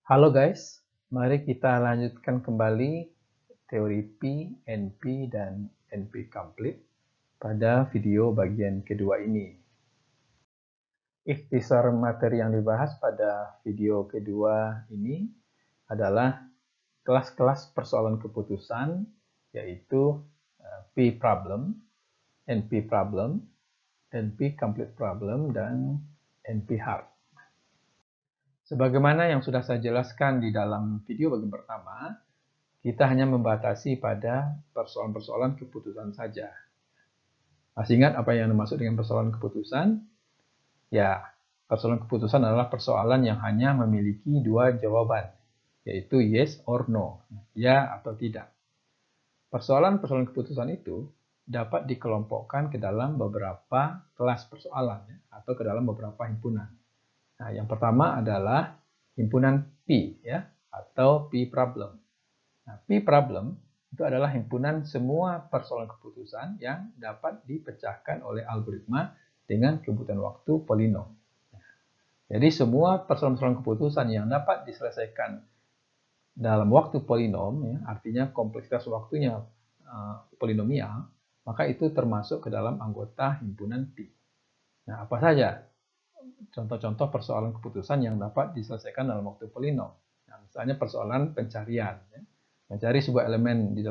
Halo guys, mari kita lanjutkan kembali teori P, NP, dan NP complete pada video bagian kedua ini. Ikhtisar materi yang dibahas pada video kedua ini adalah kelas-kelas persoalan keputusan, yaitu P problem, NP problem, NP complete problem, dan NP hard. Sebagaimana yang sudah saya jelaskan di dalam video bagian pertama, kita hanya membatasi pada persoalan-persoalan keputusan saja. Masih ingat apa yang dimaksud dengan persoalan keputusan? Ya, persoalan keputusan adalah persoalan yang hanya memiliki dua jawaban, yaitu yes or no, ya atau tidak. Persoalan-persoalan keputusan itu dapat dikelompokkan ke dalam beberapa kelas persoalan atau ke dalam beberapa himpunan. Nah, yang pertama adalah himpunan P, ya, atau P problem. Nah, P problem itu adalah himpunan semua persoalan keputusan yang dapat dipecahkan oleh algoritma dengan kebutuhan waktu polinom. Jadi semua persoalan-persoalan keputusan yang dapat diselesaikan dalam waktu polinom, ya, artinya kompleksitas waktunya polinomial, maka itu termasuk ke dalam anggota himpunan P. Nah, apa saja contoh-contoh persoalan keputusan yang dapat diselesaikan dalam waktu polinom? Nah, misalnya persoalan pencarian, ya. Mencari sebuah elemen di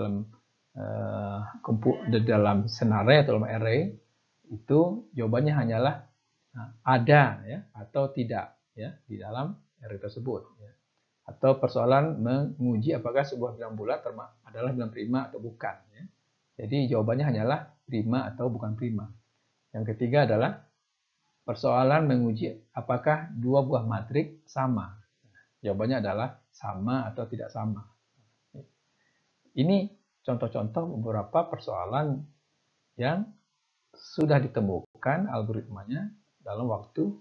dalam senarai atau dalam array, itu jawabannya hanyalah ada, ya, atau tidak, ya, di dalam array tersebut, ya. Atau persoalan menguji apakah sebuah bilang bulat adalah bilang prima atau bukan, ya. Jadi jawabannya hanyalah prima atau bukan prima. Yang ketiga adalah persoalan menguji apakah dua buah matrik sama. Jawabannya adalah sama atau tidak sama. Ini contoh-contoh beberapa persoalan yang sudah ditemukan algoritmanya dalam waktu.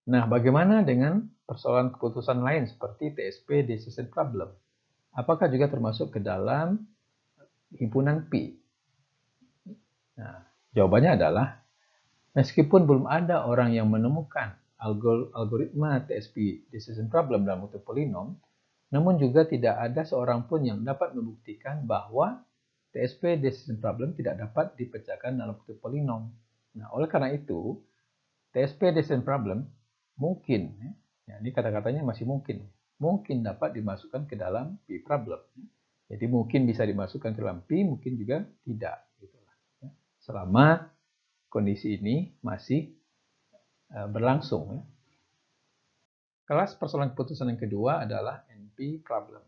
Nah, bagaimana dengan persoalan keputusan lain seperti TSP decision problem? Apakah juga termasuk ke dalam himpunan P? Nah, jawabannya adalah meskipun belum ada orang yang menemukan algoritma TSP decision problem dalam waktu polinom, namun juga tidak ada seorang pun yang dapat membuktikan bahwa TSP decision problem tidak dapat dipecahkan dalam waktu polinom. Nah, oleh karena itu, TSP decision problem mungkin, ya, ini kata-katanya masih mungkin dapat dimasukkan ke dalam P problem. Jadi mungkin bisa dimasukkan ke dalam P, mungkin juga tidak. Selama kondisi ini masih berlangsung. Kelas persoalan keputusan yang kedua adalah NP problem.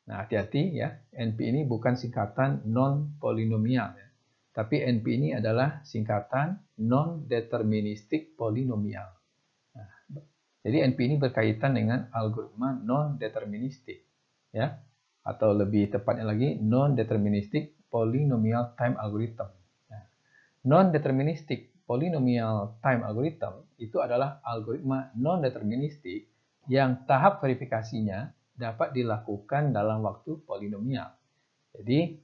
Nah, hati-hati ya, NP ini bukan singkatan non-polinomial, ya. Tapi NP ini adalah singkatan non-deterministik polinomial. Nah, jadi NP ini berkaitan dengan algoritma non-deterministik, ya, atau lebih tepatnya lagi non-deterministik polynomial time algorithm. Nah, non-deterministik polynomial time algorithm itu adalah algoritma non-deterministik yang tahap verifikasinya dapat dilakukan dalam waktu polinomial. Jadi,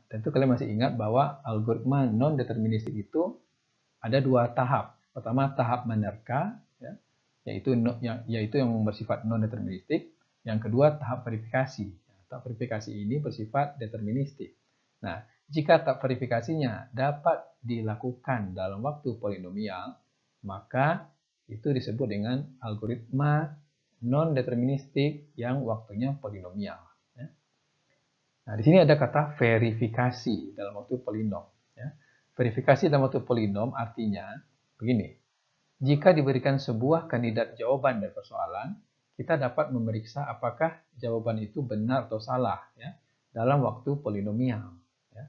tentu kalian masih ingat bahwa algoritma non-deterministik itu ada dua tahap. Pertama, tahap menerka, ya, yaitu yang bersifat non-deterministik. Yang kedua, tahap verifikasi. Tahap verifikasi ini bersifat deterministik. Nah, jika tahap verifikasinya dapat dilakukan dalam waktu polinomial, maka itu disebut dengan algoritma non-deterministik yang waktunya polinomial. Nah, di sini ada kata verifikasi dalam waktu polinom. Verifikasi dalam waktu polinom artinya begini. Jika diberikan sebuah kandidat jawaban dari persoalan, kita dapat memeriksa apakah jawaban itu benar atau salah, ya, dalam waktu polinomial. Ya.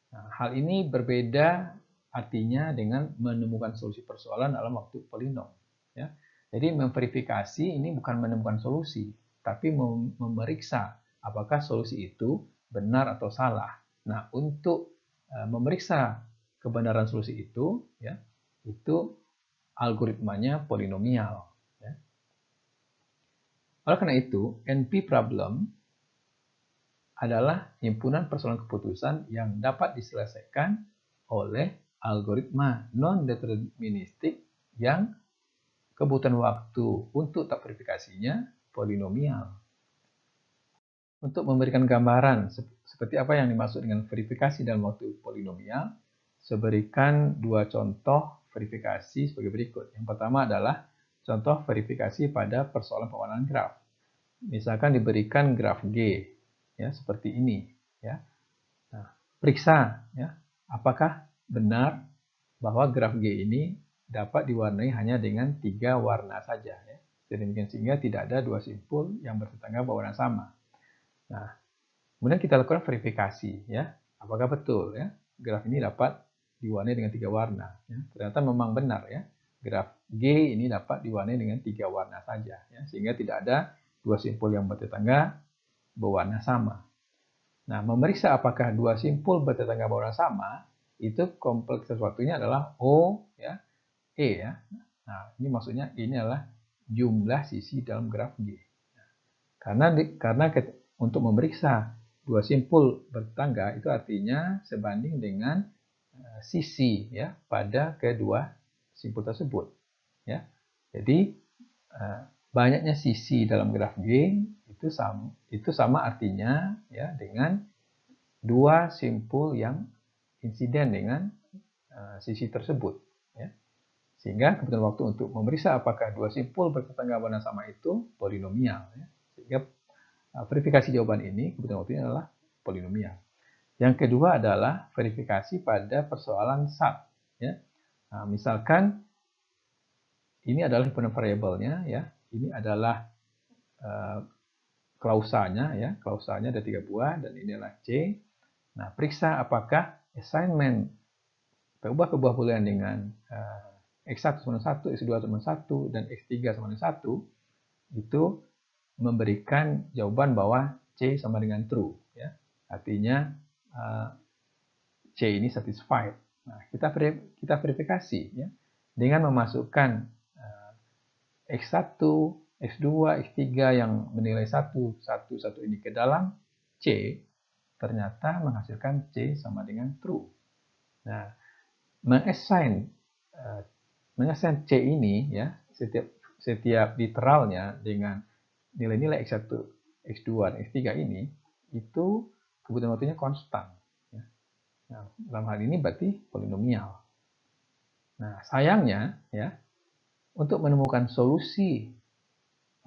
Nah, hal ini berbeda artinya dengan menemukan solusi persoalan dalam waktu polinom. Ya. Jadi memverifikasi ini bukan menemukan solusi, tapi memeriksa apakah solusi itu benar atau salah. Nah, untuk memeriksa kebenaran solusi itu, ya, itu algoritmanya polinomial. Ya. Oleh karena itu, NP problem adalah himpunan persoalan keputusan yang dapat diselesaikan oleh algoritma non-deterministik yang kebutuhan waktu untuk tahap verifikasinya polinomial. Untuk memberikan gambaran seperti apa yang dimaksud dengan verifikasi dalam waktu polinomial, saya berikan dua contoh verifikasi sebagai berikut. Yang pertama adalah contoh verifikasi pada persoalan pewarnaan graf. Misalkan diberikan graf G, ya seperti ini, ya. Nah, periksa, ya, apakah benar bahwa graf G ini dapat diwarnai hanya dengan 3 warna saja, ya. Sehingga tidak ada dua simpul yang bertetangga berwarna sama. Nah, kemudian kita lakukan verifikasi, ya, apakah betul, ya, graf ini dapat diwarnai dengan 3 warna. Ya. Ternyata memang benar, ya, graf G ini dapat diwarnai dengan 3 warna saja, ya, sehingga tidak ada dua simpul yang bertetangga berwarna sama. Nah, memeriksa apakah dua simpul bertetangga berwarna sama, itu kompleksitas waktunya adalah O, ya, E, ya. Nah, ini maksudnya ini adalah jumlah sisi dalam graf G. Karena untuk memeriksa dua simpul bertetangga itu artinya sebanding dengan sisi, ya, pada kedua simpul tersebut, ya. Jadi banyaknya sisi dalam graf G itu sama artinya, ya, dengan dua simpul yang insiden dengan sisi tersebut, ya. Sehingga kebutuhan waktu untuk memeriksa apakah dua simpul bertetangga berwarna sama itu polinomial, ya. Sehingga verifikasi jawaban ini kebutuhan waktunya adalah polinomial. Yang kedua adalah verifikasi pada persoalan sub, ya. Nah, misalkan ini adalah himpunan variabelnya, ya. Ini adalah klausanya, ya. Klausanya ada 3 buah dan ini adalah C. Nah, periksa apakah assignment ubah ke buah boolean dengan X1 sama 1, X2 sama 1, dan X3 sama dengan 1 itu memberikan jawaban bahwa C sama dengan true, ya. Artinya C ini satisfied. Nah, kita verifikasi, ya, dengan memasukkan X1, X2, X3 yang menilai 1 ini ke dalam C, ternyata menghasilkan C sama dengan true. Nah, mengassign C ini, ya, setiap literalnya dengan nilai-nilai X1, X2, dan X3 ini itu kebutuhan waktunya konstan, ya. Nah, dalam hal ini berarti polinomial. Nah, sayangnya, ya, untuk menemukan solusi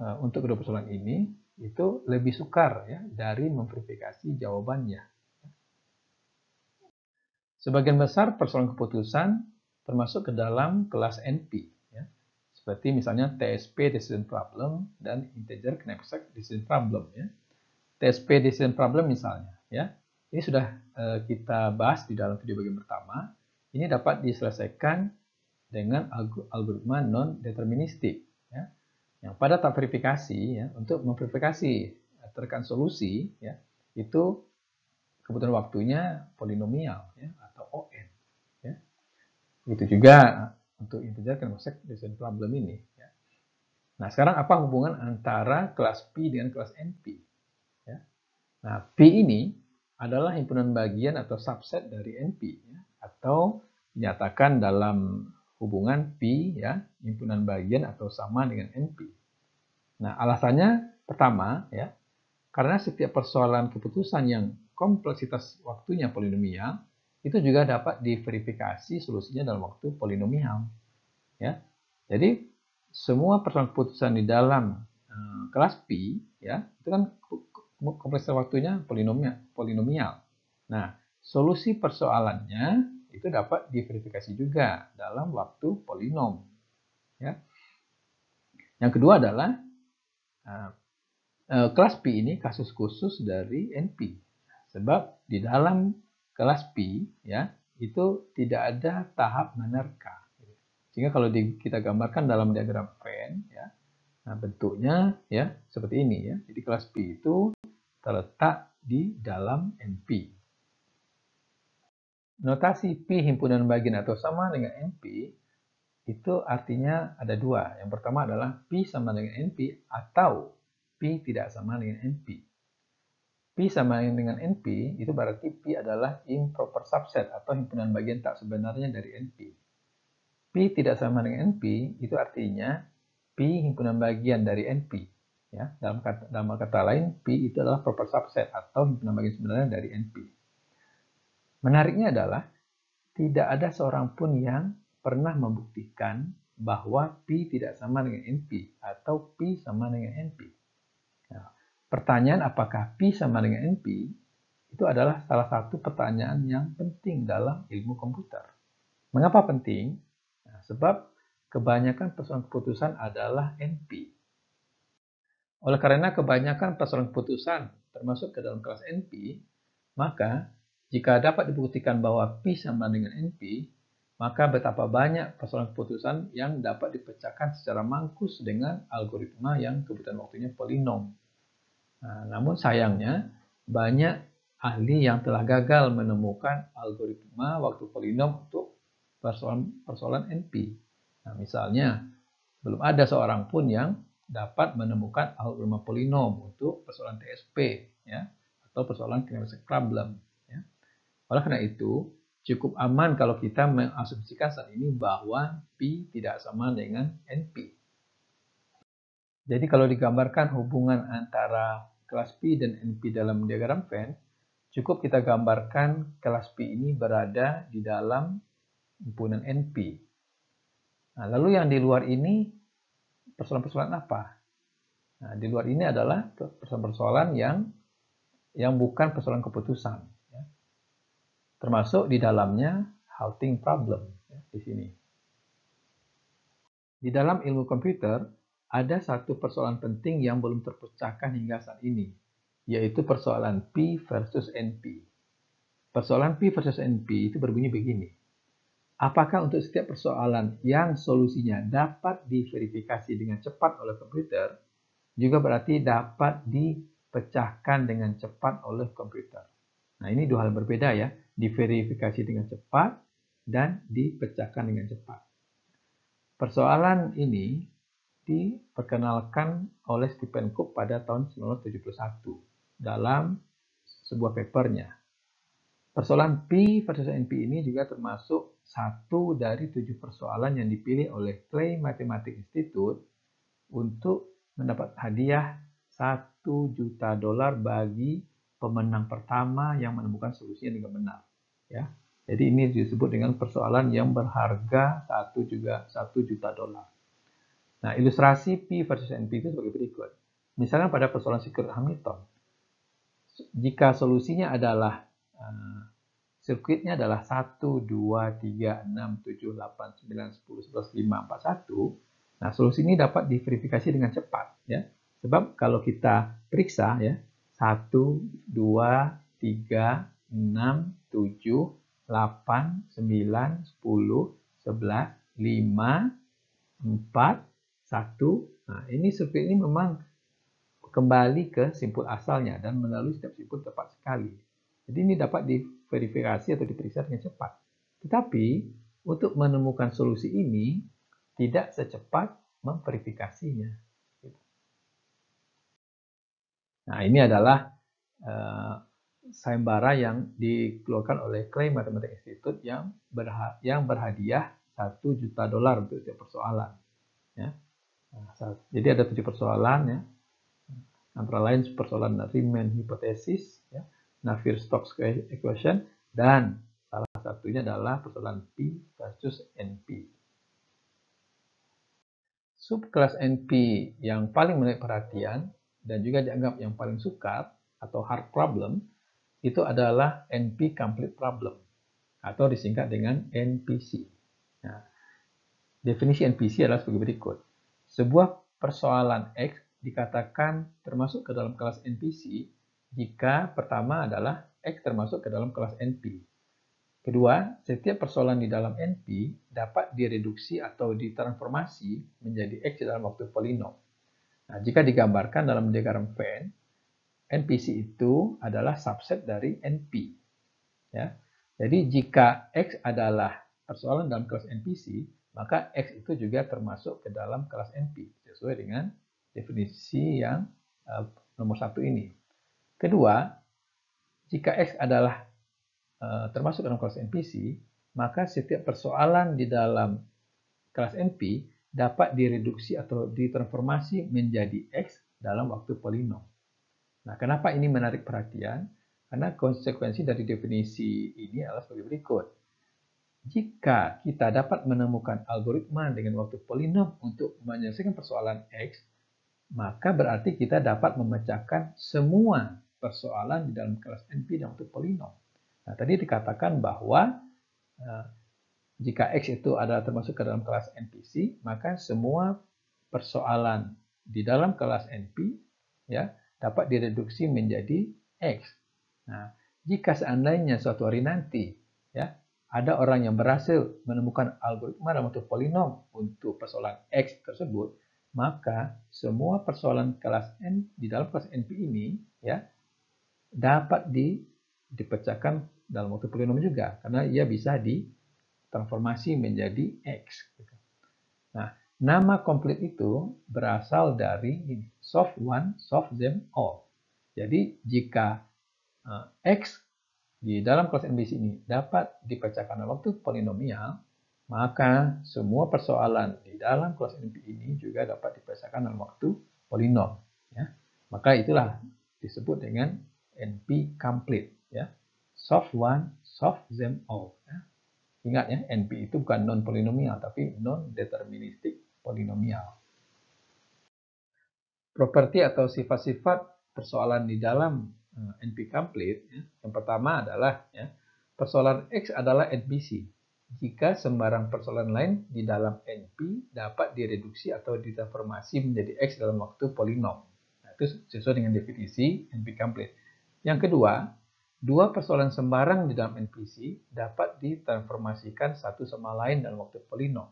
untuk kedua persoalan ini itu lebih sukar, ya, dari memverifikasi jawabannya. Sebagian besar persoalan keputusan termasuk ke dalam kelas NP, ya. Seperti misalnya TSP decision problem dan integer knapsack decision problem, ya. TSP decision problem misalnya, ya. Ini sudah kita bahas di dalam video bagian pertama. Ini dapat diselesaikan dengan algoritma non-deterministik, ya. Yang pada tahap verifikasi, ya, untuk memverifikasi terkait solusi, ya, itu kebutuhan waktunya polinomial, ya, atau ON, ya. Begitu juga untuk integer knapsack decision problem ini, ya. Nah, sekarang apa hubungan antara kelas P dengan kelas NP, ya? Nah, P ini adalah himpunan bagian atau subset dari NP, ya, atau dinyatakan dalam hubungan P, ya, himpunan bagian atau sama dengan NP. Nah, alasannya pertama, ya, karena setiap persoalan keputusan yang kompleksitas waktunya polinomial itu juga dapat diverifikasi solusinya dalam waktu polinomial, ya. Jadi semua persoalan keputusan di dalam kelas P, ya, itu kan kompleksitas waktunya polinomial. Nah, solusi persoalannya itu dapat diverifikasi juga dalam waktu polinom, ya. Yang kedua adalah kelas P ini kasus khusus dari NP. Sebab di dalam kelas P, ya, itu tidak ada tahap menerka. Sehingga kalau kita gambarkan dalam diagram Venn, ya, nah bentuknya, ya, seperti ini, ya. Jadi kelas P itu terletak di dalam NP. Notasi P himpunan bagian atau sama dengan NP itu artinya ada dua. Yang pertama adalah P sama dengan NP atau P tidak sama dengan NP. P sama dengan NP itu berarti P adalah improper subset atau himpunan bagian tak sebenarnya dari NP. P tidak sama dengan NP itu artinya P himpunan bagian dari NP. Ya, dalam kata lain, P itu adalah proper subset atau himpunan bagian sebenarnya dari NP. Menariknya adalah tidak ada seorang pun yang pernah membuktikan bahwa P tidak sama dengan NP atau P sama dengan NP. Nah, pertanyaan apakah P sama dengan NP itu adalah salah satu pertanyaan yang penting dalam ilmu komputer. Mengapa penting? Nah, sebab kebanyakan persoalan keputusan adalah NP. Oleh karena kebanyakan persoalan keputusan termasuk ke dalam kelas NP, maka jika dapat dibuktikan bahwa P sama dengan NP, maka betapa banyak persoalan keputusan yang dapat dipecahkan secara mangkus dengan algoritma yang kebutuhan waktunya polinom. Nah, namun sayangnya, banyak ahli yang telah gagal menemukan algoritma waktu polinom untuk persoalan NP. Nah, misalnya, belum ada seorang pun yang dapat menemukan algoritma polinom untuk persoalan TSP, ya, atau persoalan kinetic problem. Ya. Oleh karena itu, cukup aman kalau kita mengasumsikan saat ini bahwa P tidak sama dengan NP. Jadi kalau digambarkan hubungan antara kelas P dan NP dalam diagram Venn, cukup kita gambarkan kelas P ini berada di dalam himpunan NP. Nah, lalu yang di luar ini persoalan-persoalan apa? Nah, di luar ini adalah persoalan-persoalan yang bukan persoalan keputusan, ya. Termasuk di dalamnya halting problem, ya, di sini. Di dalam ilmu komputer ada satu persoalan penting yang belum terpecahkan hingga saat ini, yaitu persoalan P versus NP. Persoalan P versus NP itu berbunyi begini. Apakah untuk setiap persoalan yang solusinya dapat diverifikasi dengan cepat oleh komputer, juga berarti dapat dipecahkan dengan cepat oleh komputer. Nah, ini dua hal berbeda ya, diverifikasi dengan cepat dan dipecahkan dengan cepat. Persoalan ini diperkenalkan oleh Stephen Cook pada tahun 1971 dalam sebuah papernya. Persoalan P versus NP ini juga termasuk satu dari 7 persoalan yang dipilih oleh Clay Mathematics Institute untuk mendapat hadiah $1 juta bagi pemenang pertama yang menemukan solusinya dengan benar. Ya, jadi ini disebut dengan persoalan yang berharga $1 juta. Nah, ilustrasi P versus NP itu sebagai berikut. Misalkan pada persoalan sirkuit Hamilton, jika solusinya adalah sirkuitnya adalah 1, 2, 3, 6, 7, 8, 9, 10, 11, 5, 4, 1. Nah, solusi ini dapat diverifikasi dengan cepat, ya. Sebab kalau kita periksa, ya, 1, 2, 3, 6, 7, 8, 9, 10, 11, 5, 4, 1. Nah, ini sirkuit ini memang kembali ke simpul asalnya dan melalui setiap simpul tepat sekali. Jadi ini dapat diverifikasi atau diperiksa dengan cepat. Tetapi untuk menemukan solusi ini tidak secepat memverifikasinya. Nah, ini adalah sayembara yang dikeluarkan oleh Clay Mathematics Institute yang berhadiah $1 juta untuk setiap persoalan. Ya. Nah, jadi ada 7 persoalan, ya. Antara lain persoalan Riemann hypothesis, ya, Navier-Stokes equation, dan salah satunya adalah persoalan P versus NP. Subkelas NP yang paling menarik perhatian dan juga dianggap yang paling sukar atau hard problem itu adalah NP complete problem atau disingkat dengan NPC. Nah, definisi NPC adalah sebagai berikut. Sebuah persoalan X dikatakan termasuk ke dalam kelas NPC jika pertama adalah X termasuk ke dalam kelas NP. Kedua, setiap persoalan di dalam NP dapat direduksi atau ditransformasi menjadi X dalam waktu polinom. Nah, jika digambarkan dalam diagram Venn, NPC itu adalah subset dari NP. Ya. Jadi jika X adalah persoalan dalam kelas NPC, maka X itu juga termasuk ke dalam kelas NP, sesuai dengan definisi yang nomor 1 ini. Kedua, jika X adalah termasuk dalam kelas NPC, maka setiap persoalan di dalam kelas NP dapat direduksi atau ditransformasi menjadi X dalam waktu polinom. Nah, kenapa ini menarik perhatian? Karena konsekuensi dari definisi ini adalah sebagai berikut. Jika kita dapat menemukan algoritma dengan waktu polinom untuk menyelesaikan persoalan X, maka berarti kita dapat memecahkan semua persoalan di dalam kelas NP dengan waktu polinom. Nah, tadi dikatakan bahwa jika X itu adalah termasuk ke dalam kelas NPC, maka semua persoalan di dalam kelas NP ya dapat direduksi menjadi X. Nah, jika seandainya suatu hari nanti ya ada orang yang berhasil menemukan algoritma dalam waktu polinom untuk persoalan X tersebut, maka semua persoalan kelas N di dalam kelas NP ini ya dapat dipecahkan dalam waktu polinom juga karena ia bisa ditransformasi menjadi X. Nah, nama komplit itu berasal dari ini, solve one, solve them all. Jadi jika X di dalam kelas NPC ini dapat dipecahkan dalam waktu polinomial, maka semua persoalan di dalam kelas NP ini juga dapat dipecahkan dalam waktu polinom. Ya. Maka itulah disebut dengan NP complete. Ya. Solve one, solve them all. Ya. Ingat ya, NP itu bukan non-polinomial, tapi non-deterministic polinomial. Properti atau sifat-sifat persoalan di dalam NP complete, ya. Yang pertama adalah ya, persoalan X adalah NPC jika sembarang persoalan lain di dalam NP dapat direduksi atau ditransformasi menjadi X dalam waktu polinom. Nah, itu sesuai dengan definisi NP complete. Yang kedua, dua persoalan sembarang di dalam NPC dapat ditransformasikan satu sama lain dalam waktu polinom.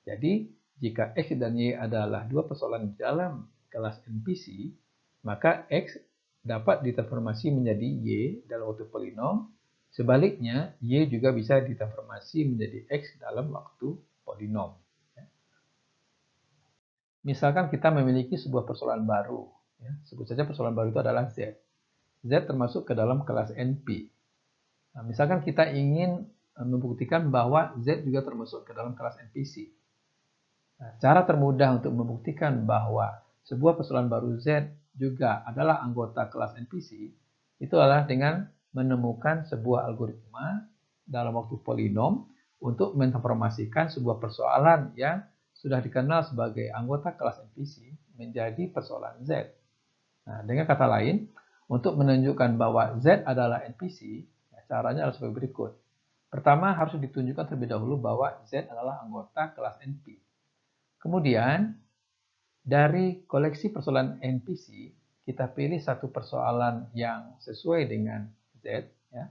Jadi, jika X dan Y adalah dua persoalan di dalam kelas NPC, maka X dapat ditransformasi menjadi Y dalam waktu polinom. Sebaliknya, Y juga bisa ditransformasi menjadi X dalam waktu polinom. Misalkan kita memiliki sebuah persoalan baru. Ya, sebut saja persoalan baru itu adalah Z. Z termasuk ke dalam kelas NP. Nah, misalkan kita ingin membuktikan bahwa Z juga termasuk ke dalam kelas NPC. Nah, cara termudah untuk membuktikan bahwa sebuah persoalan baru Z juga adalah anggota kelas NPC itu adalah dengan menemukan sebuah algoritma dalam waktu polinom untuk mentransformasikan sebuah persoalan yang sudah dikenal sebagai anggota kelas NPC menjadi persoalan Z. Nah, dengan kata lain, untuk menunjukkan bahwa Z adalah NPC, caranya adalah sebagai berikut. Pertama, harus ditunjukkan terlebih dahulu bahwa Z adalah anggota kelas NP. Kemudian, dari koleksi persoalan NPC, kita pilih satu persoalan yang sesuai dengan Z. Ya.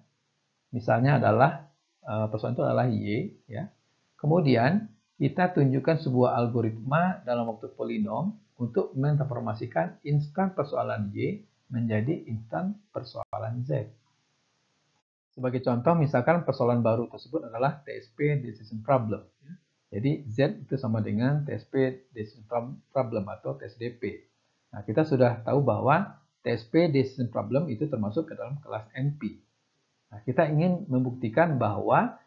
Misalnya adalah, persoalan itu adalah Y. Ya. Kemudian, kita tunjukkan sebuah algoritma dalam waktu polinom untuk mentransformasikan instan persoalan Y menjadi instan persoalan Z. Sebagai contoh, misalkan persoalan baru tersebut adalah TSP Decision Problem. Jadi Z itu sama dengan TSP Decision Problem atau TSDP. Nah, kita sudah tahu bahwa TSP Decision Problem itu termasuk ke dalam kelas NP. Nah, kita ingin membuktikan bahwa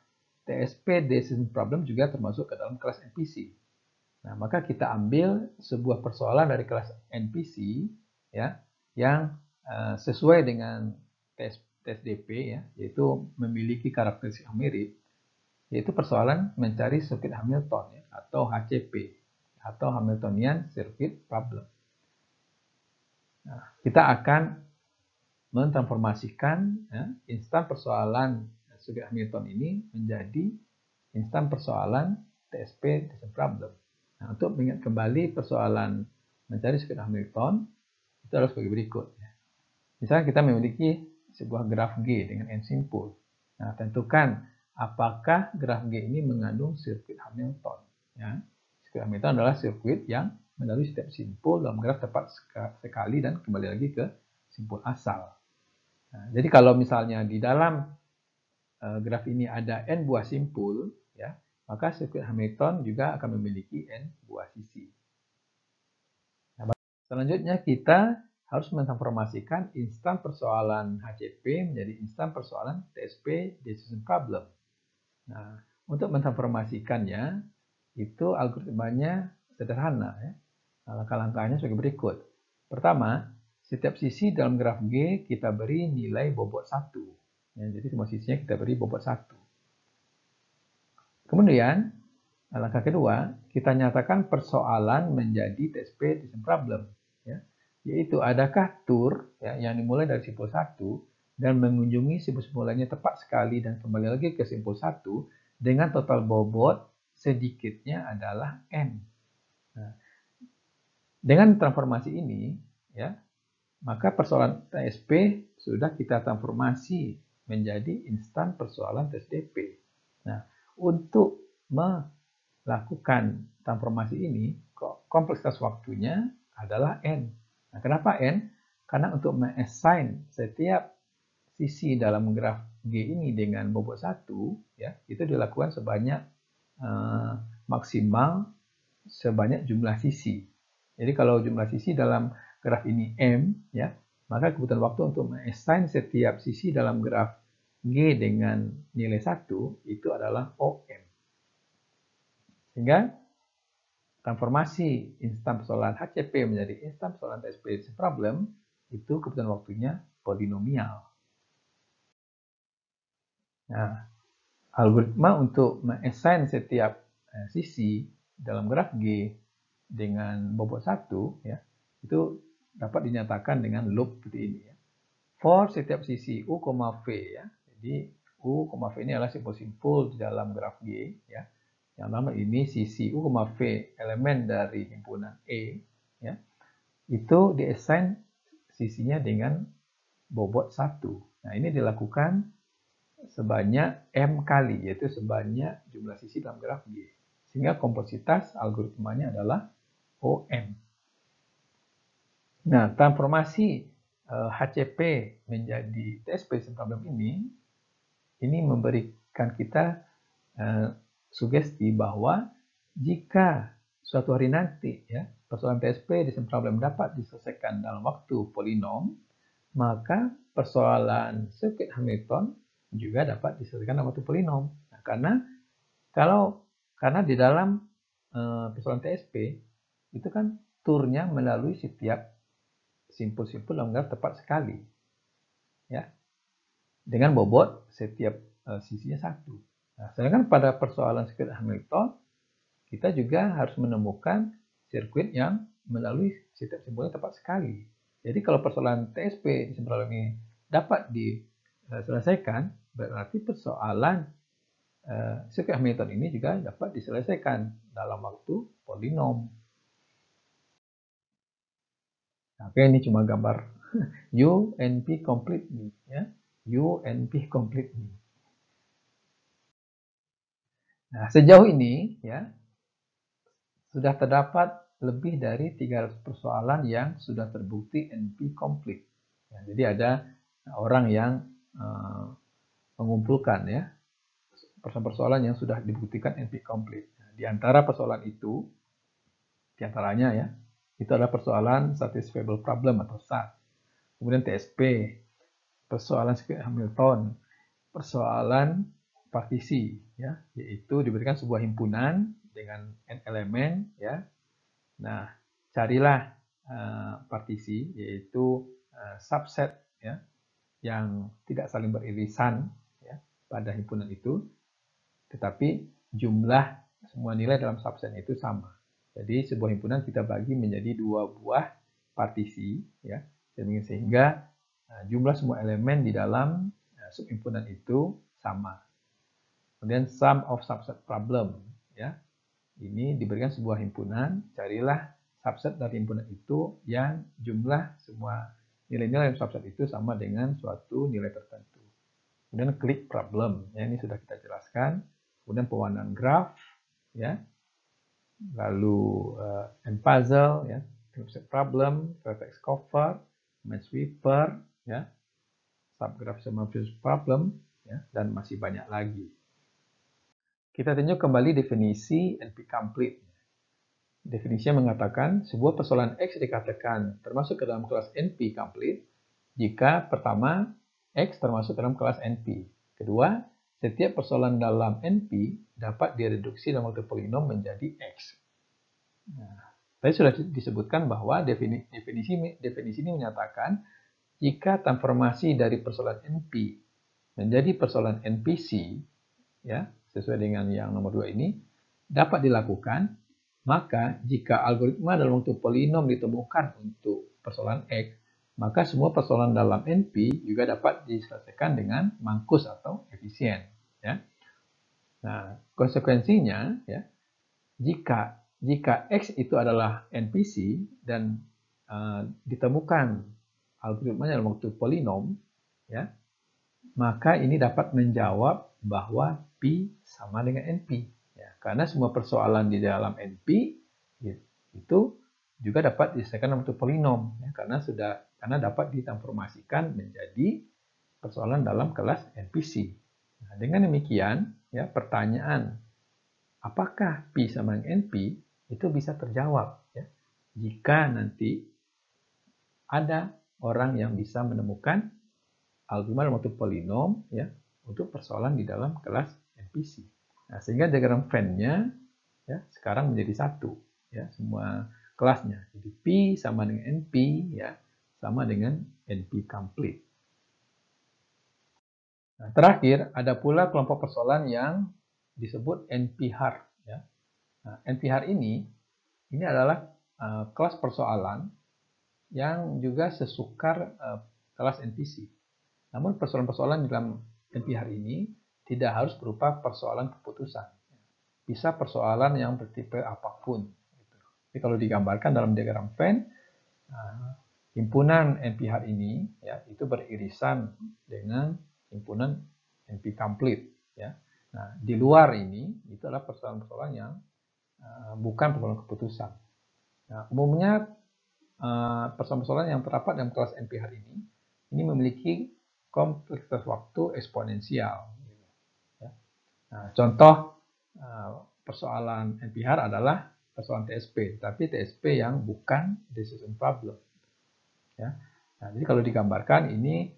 TSP Decision Problem juga termasuk ke dalam kelas NPC. Nah, maka kita ambil sebuah persoalan dari kelas NPC ya, yang sesuai dengan TSDP, ya, yaitu memiliki karakteristik yang mirip, yaitu persoalan mencari sirkuit Hamilton ya, atau HCP atau Hamiltonian Circuit Problem. Nah, kita akan mentransformasikan ya, instan persoalan sirkuit Hamilton ini menjadi instan persoalan TSP Decision Problem. Nah, untuk mengingat kembali persoalan mencari sirkuit Hamilton itu harus sebagai berikut. Ya. Misalnya kita memiliki sebuah graf G dengan n simpul. Nah, tentukan apakah graf G ini mengandung sirkuit Hamilton. Ya. Sirkuit Hamilton adalah sirkuit yang melalui setiap simpul dalam graf tepat sekali dan kembali lagi ke simpul asal. Nah, jadi kalau misalnya di dalam graf ini ada n buah simpul, ya, maka sirkuit Hamilton juga akan memiliki n buah sisi. Nah, selanjutnya kita harus mentransformasikan instan persoalan HCP menjadi instan persoalan TSP Decision Problem. Nah, untuk mentransformasikannya, itu algoritmanya sederhana. Ya. Nah, langkah-langkahnya sebagai berikut. Pertama, setiap sisi dalam graf G kita beri nilai bobot 1. Ya, jadi semua sisinya kita beri bobot 1. Kemudian, langkah kedua, kita nyatakan persoalan menjadi TSP decision problem. Ya, yaitu adakah tur ya, yang dimulai dari simpul 1 dan mengunjungi simpul-simpul lainnya tepat sekali dan kembali lagi ke simpul 1 dengan total bobot sedikitnya adalah N. Nah, dengan transformasi ini, ya, maka persoalan TSP sudah kita transformasi menjadi instan persoalan TSDP. Nah, untuk melakukan transformasi ini, kompleksitas waktunya adalah N. Nah, kenapa N? Karena untuk mengassign setiap sisi dalam graf G ini dengan bobot 1, ya, itu dilakukan sebanyak maksimal sebanyak jumlah sisi. Jadi kalau jumlah sisi dalam graf ini M, ya, maka kebutuhan waktu untuk mengassign setiap sisi dalam graf G dengan nilai 1 itu adalah OM. Sehingga transformasi instan persoalan HCP menjadi instan persoalan TSP problem itu kebutuhan waktunya polinomial. Nah, algoritma untuk mengassign setiap sisi dalam graf G dengan bobot 1, ya, itu dapat dinyatakan dengan loop seperti ini. Ya. For setiap sisi U, V, ya. Jadi U, V ini adalah simpul-simpul di dalam graf G, ya. Yang pertama ini sisi U, V elemen dari himpunan E, ya. Itu diassign sisinya dengan bobot 1. Nah, ini dilakukan sebanyak M kali, yaitu sebanyak jumlah sisi dalam graf G. Sehingga kompleksitas algoritmanya adalah OM. Nah, transformasi HCP menjadi TSP problem ini memberikan kita sugesti bahwa jika suatu hari nanti, ya, persoalan TSP problem dapat diselesaikan dalam waktu polinom, maka persoalan sirkuit Hamilton juga dapat diselesaikan dalam waktu polinom. Nah, karena di dalam persoalan TSP itu kan turnya melalui setiap simpul-simpul dalam graf tepat sekali, ya, dengan bobot setiap sisinya 1. Nah, sedangkan pada persoalan sirkuit Hamilton kita juga harus menemukan sirkuit yang melalui setiap simpulnya tepat sekali. Jadi kalau persoalan TSP di simpul ini dapat diselesaikan, berarti persoalan sirkuit Hamilton ini juga dapat diselesaikan dalam waktu polinom. Oke, ini cuma gambar UNP completely, ya. UNP completely. Nah, sejauh ini, ya, sudah terdapat lebih dari 300 persoalan yang sudah terbukti NP complete. Ya, jadi ada orang yang mengumpulkan, ya, persoalan-persoalan yang sudah dibuktikan NP complete. Nah, di antara persoalan itu, di antaranya, ya, itu adalah persoalan satisfiable problem atau SAT. Kemudian TSP, persoalan sirkuit Hamilton, persoalan partisi, ya, yaitu diberikan sebuah himpunan dengan n elemen, ya. Nah, carilah partisi, yaitu subset, ya, yang tidak saling beririsan, ya, pada himpunan itu, tetapi jumlah semua nilai dalam subset itu sama. Jadi sebuah himpunan kita bagi menjadi 2 buah partisi, ya, sehingga jumlah semua elemen di dalam subhimpunan itu sama. Kemudian sum of subset problem, ya. Ini diberikan sebuah himpunan, carilah subset dari himpunan itu yang jumlah semua nilai-nilai dalam subset itu sama dengan suatu nilai tertentu. Kemudian klik problem, ya, ini sudah kita jelaskan. Kemudian pewarnaan graf, ya. Lalu puzzle, ya, subset problem, vertex cover, match sweeper, ya, subgraph summative problem, ya, dan masih banyak lagi. Kita tinjau kembali definisi NP complete. Definisinya mengatakan sebuah persoalan X dikatakan termasuk ke dalam kelas NP complete jika pertama X termasuk dalam kelas NP. Kedua, setiap persoalan dalam NP dapat direduksi dalam waktu polinom menjadi X. Nah, Tadi sudah disebutkan bahwa definisi ini menyatakan jika transformasi dari persoalan NP menjadi persoalan NPC, ya, sesuai dengan yang nomor 2 ini, dapat dilakukan, maka jika algoritma dalam bentuk polinom ditemukan untuk persoalan X, maka semua persoalan dalam NP juga dapat diselesaikan dengan mangkus atau efisien. Ya. Nah, konsekuensinya, ya, jika X itu adalah NPC dan ditemukan algoritmanya dalam bentuk polinom, ya, maka ini dapat menjawab bahwa P sama dengan NP. Ya, karena semua persoalan di dalam NP itu juga dapat diselesaikan dalam bentuk polinom, ya, karena dapat ditransformasikan menjadi persoalan dalam kelas NPC. Nah, dengan demikian, ya, pertanyaan apakah P sama dengan NP itu bisa terjawab, ya, jika nanti ada orang yang bisa menemukan algoritma dalam bentuk polinom, ya, untuk persoalan di dalam kelas NPC. Nah, sehingga diagram Venn-nya, ya, sekarang menjadi satu, ya, semua kelasnya. Jadi P sama dengan NP, ya, sama dengan NP complete. Nah, terakhir ada pula kelompok persoalan yang disebut NP-hard, ya. Nah, NP-hard ini adalah kelas persoalan yang juga sesukar kelas NPC. Namun persoalan-persoalan di dalam NP-hard ini tidak harus berupa persoalan keputusan. Bisa persoalan yang bertipe apapun. Jadi kalau digambarkan dalam diagram Venn, himpunan NP-hard ini, ya, itu beririsan dengan himpunan NP complete. Ya. Nah, di luar ini itu adalah persoalan-persoalan yang bukan persoalan keputusan. Nah, umumnya persoalan-persoalan yang terdapat dalam kelas NP-hard ini memiliki kompleksitas waktu eksponensial. Nah, contoh persoalan NP-hard adalah persoalan TSP, tapi TSP yang bukan decision problem. Ya. Nah, jadi kalau digambarkan ini,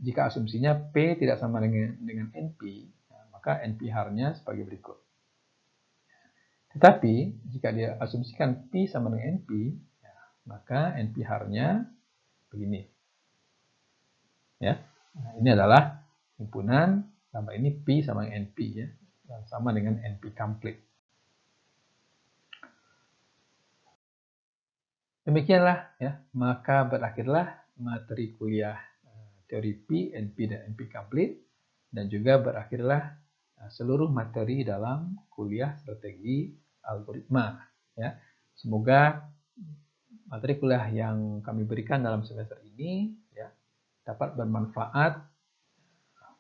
jika asumsinya P tidak sama dengan NP, maka NP-hard-nya sebagai berikut. Tetapi jika dia asumsikan P sama dengan NP, maka NP-hard-nya begini. Ya, nah, ini adalah himpunan, tambah ini P sama dengan NP, ya, dan sama dengan NP complete. Demikianlah, ya, maka berakhirlah materi kuliah teori P, NP, dan NP complete, dan juga berakhirlah seluruh materi dalam kuliah strategi algoritma. Ya, semoga materi kuliah yang kami berikan dalam semester ini, ya, dapat bermanfaat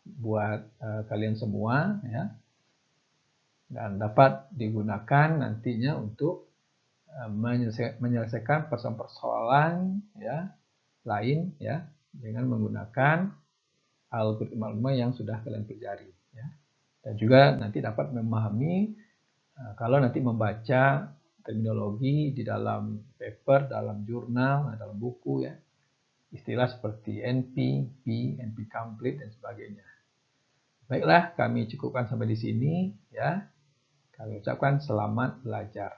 buat kalian semua, ya, dan dapat digunakan nantinya untuk menyelesaikan persoalan-persoalan, ya, lain, ya, dengan menggunakan algoritma yang sudah kalian pelajari, ya. Dan juga nanti dapat memahami kalau nanti membaca terminologi di dalam paper, dalam jurnal, dalam buku, ya, istilah seperti NP, P, NP complete, dan sebagainya. Baiklah, kami cukupkan sampai di sini, ya. Kami ucapkan selamat belajar.